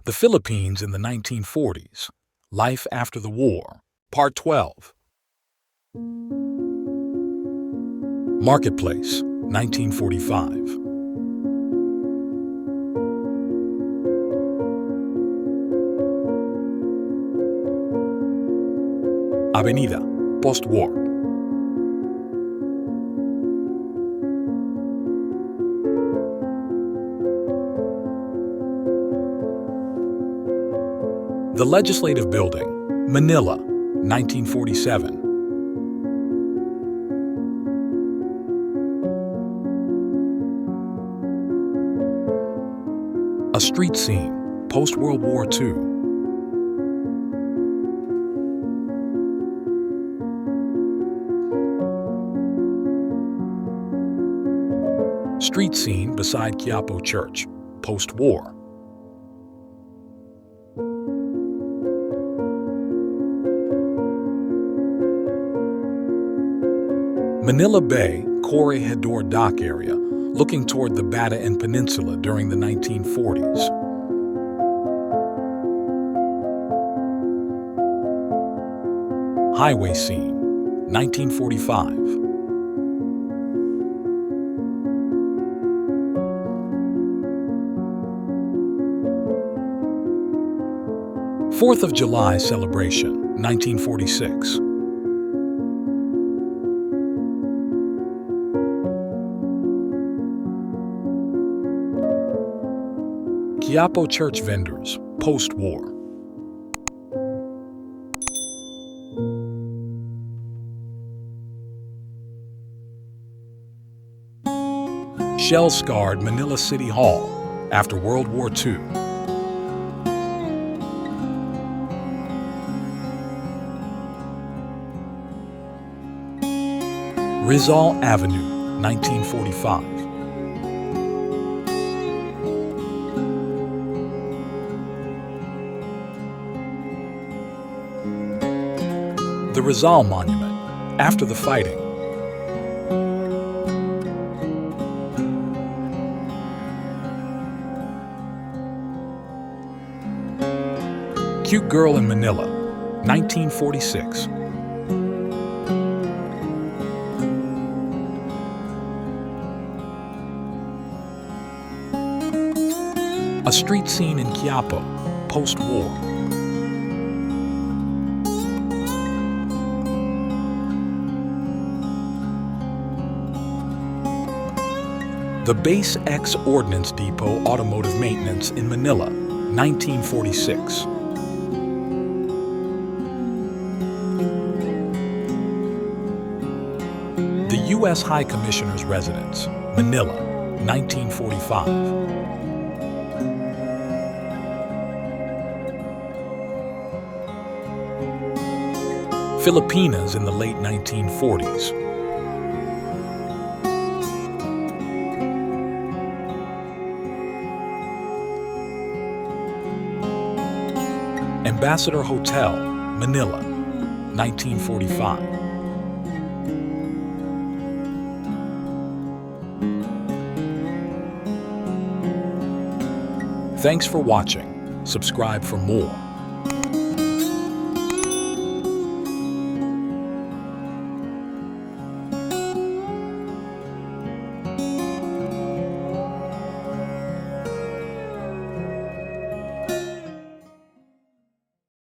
The Philippines in the 1940s. Life After the War. Part 12. Marketplace, 1945. Avenida, post-war. The Legislative Building, Manila, 1947. A street scene, post-World War II. Street scene beside Quiapo Church, post-war. Manila Bay, Corregidor Dock area, looking toward the Bataen Peninsula during the 1940s. Highway scene, 1945. 4th of July celebration, 1946. Quiapo Church vendors, post-war. Shell-scarred Manila City Hall after World War II. Rizal Avenue, 1945. The Rizal Monument, after the fighting. Cute Girl in Manila, 1946. A street scene in Quiapo, post-war. The Base X Ordnance Depot Automotive Maintenance in Manila, 1946. The U.S. High Commissioner's Residence, Manila, 1945. Filipinas in the late 1940s. Ambassador Hotel, Manila, 1945. Thanks for watching. Subscribe for more.